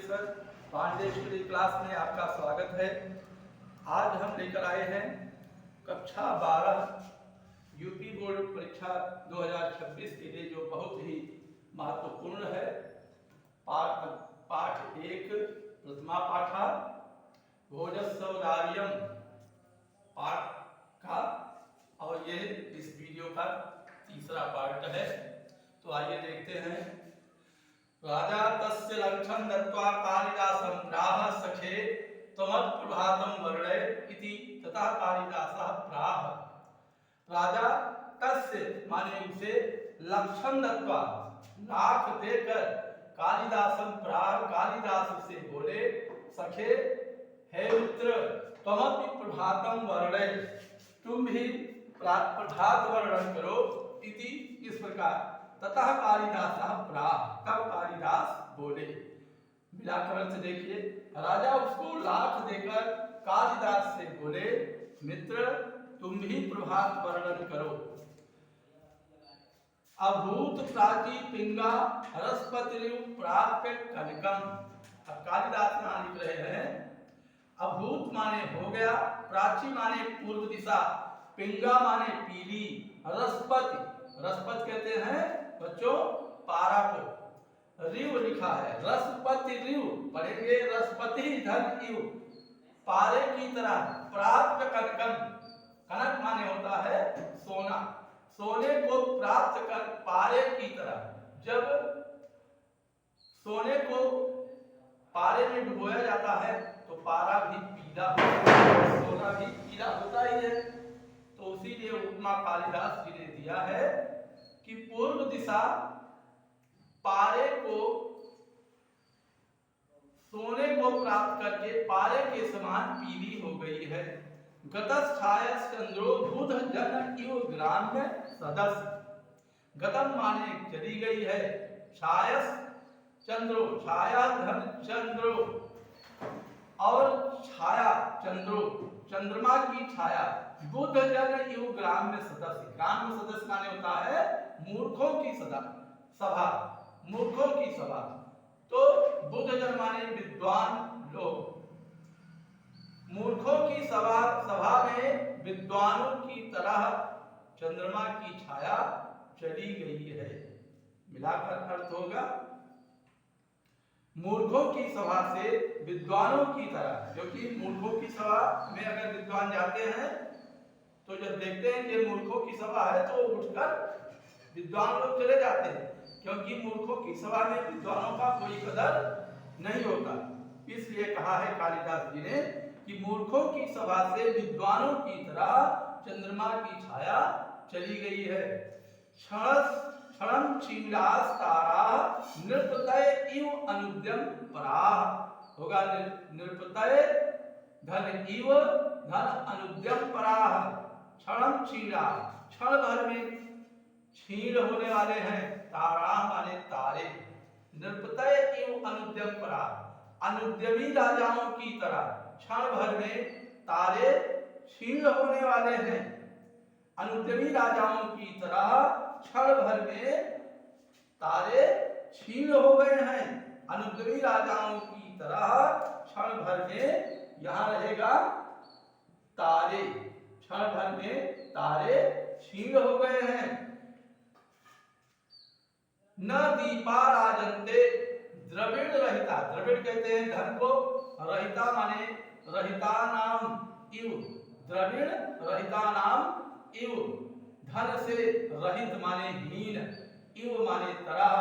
Education पांडेश्वरी class में आपका स्वागत है। आज हम लेकर आए हैं कक्षा 12 यूपी बोर्ड परीक्षा 2026 के लिए जो बहुत ही महत्वपूर्ण है। पाठ 1 प्रथमा पाठा भोजस्वदार्यम पाठ का, और ये इस वीडियो का तीसरा पार्ट है। तो आइए देखते हैं। राजा तस्य लक्षण दत्वा कालिदासं प्राह सखे त्वमत् प्रभातं वर्णय इति तथा कालिदासः प्राह। राजा तस्य माने उसे लक्षण दत्वा लाख देकर कालिदासं प्राह कालिदास से बोले सखे हे मित्र त्वमपि प्रभातं वर्णय तुम भी प्रभात वर्णन करो इति इस प्रकार तथा कालिदास प्राह तब कालिदास बोले। मिलाकर अर्थ देखिए। राजा उसको लाख देकर कालिदास से बोले मित्र तुम भी प्रभात वर्णन करो। अभूत प्राची पिंगा हरस्पतिरिव प्राप्य कनकम। अब कालिदास यहाँ लिख रहे हैं अभूत माने हो गया, प्राची माने पूर्व दिशा, पिंगा माने पीली, रसपति रसपत कहते हैं बच्चों पारा को, रिव लिखा है रसपति रिव पढ़ेंगे रसपति धन इव पारे की तरह, प्राप्त कनकम कनक माने होता है सोना, सोने को प्राप्त कर पारे की तरह। जब सोने को पारे में डुबोया जाता है तो पारा भी पीला होता है, सोना भी पीला होता ही है। तो उसी लिए उपमा कालिदास जी ने दिया है कि पूर्व दिशा पारे को सोने को प्राप्त करके पारे के समान पीली हो गई है। गतस छायस चंद्रो बुध जन इव ग्राम्य सदस्य। गतम माने चली गई है, छायस चंद्रो छाया धन चंद्रो और छाया चंद्रो चंद्रमा की छाया, बुध जन इव ग्राम्य सदस्य। ग्राम्य सदस्य माने होता है मूर्खों की सभा, मूर्खों की सभा। तो बुध जन माने विद्वान लोग, मूर्खों की सभा में विद्वानों की तरह चंद्रमा की छाया चली गई है। मिलाकर अर्थ होगा मूर्खों की सभा से विद्वानों की तरह। क्योंकि मूर्खों की सभा में अगर विद्वान जाते हैं तो जब देखते हैं कि मूर्खों की सभा है तो उठकर विद्वान लोग चले जाते हैं, क्योंकि मूर्खों की सभा में विद्वानों का कोई कदर नहीं होता। इसलिए कहा है कालिदास जी ने कि मूर्खों की सभा से विद्वानों की तरह चंद्रमा की छाया चली गई है। क्षणम क्षीणास तारा नृपतय इव अनुद्यम पराह होगा। नृपतय धन इव धन अनुद्यम पराह। क्षणम क्षीणा क्षण भर में क्षीण होने वाले हैं, तारा माने तारे। नृपतय इव अनुद्यम पराह अनुद्यमी राजाओं की तरह क्षण भर में तारे क्षीण होने वाले हैं। अनुद्यमी राजाओं की तरह क्षण भर में तारे क्षीण हो गए हैं। अनुद्यमी राजाओं की तरह क्षण भर में यहां रहेगा तारे, क्षण भर में तारे क्षीण हो गए हैं। न दीपा राजन्ते द्रविड़ रहिता। द्रविड़ कहते हैं धन को, रहिता माने रहिता नाम इव, द्रविड़ रहिता नाम इव। धन से रहित माने हीन, इव माने तरह,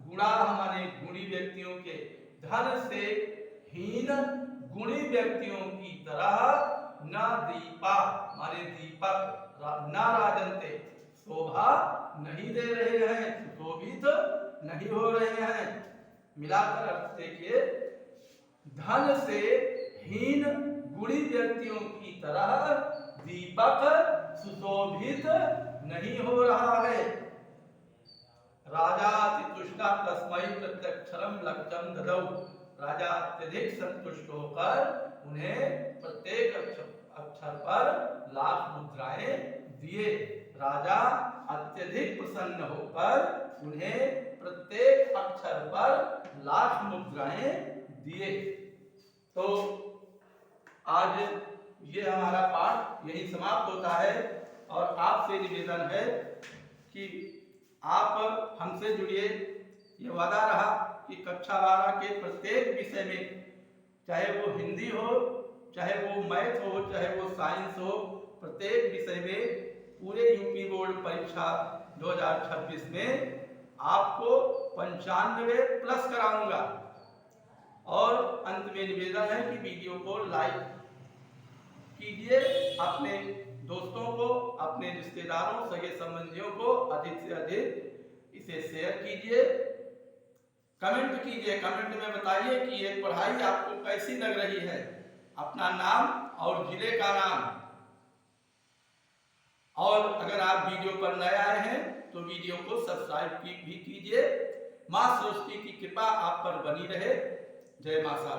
गुणाह माने गुणी व्यक्तियों के। धन से हीन गुणी व्यक्तियों की तरह न दीपा माने दीपक, न राजन्ते शोभा नहीं दे रहे हैं, सुशोभित नहीं हो रहे हैं। मिलाकर अर्थ देखिए। धन से हीन गुणी व्यक्तियों की तरह दीपक सुशोभित नहीं हो रहा है। राजा अतितुष्टा तस्मै प्रत्यक्षरम लक्षम ददौ। राजा अत्यधिक संतुष्ट होकर उन्हें प्रत्येक अक्षर पर लाख मुद्राएं दिए। राजा अत्यधिक प्रसन्न होकर उन्हें प्रत्येक अक्षर पर लाख मुद्राएं दिए। तो आज ये हमारा पाठ यही समाप्त होता है और आपसे निवेदन है कि आप हमसे जुड़िए। ये वादा रहा कि कक्षा 12 के प्रत्येक विषय में, चाहे वो हिंदी हो, चाहे वो मैथ हो, चाहे वो साइंस हो, प्रत्येक विषय में पूरे यूपी बोर्ड परीक्षा 2026 में आपको 95 प्लस कराऊंगा। और अंत में निवेदन है कि वीडियो को लाइक कीजिए, अपने दोस्तों को, अपने रिश्तेदारों, सगे संबंधियों को अधिक से अधिक इसे शेयर कीजिए। कमेंट कीजिए, कमेंट में बताइए कि ये पढ़ाई आपको कैसी लग रही है। अपना नाम और जिले का नाम। और अगर आप वीडियो पर नए आए हैं तो वीडियो को सब्सक्राइब भी कीजिए। मां सरस्वती की कृपा आप पर बनी रहे। जय मां शारदा।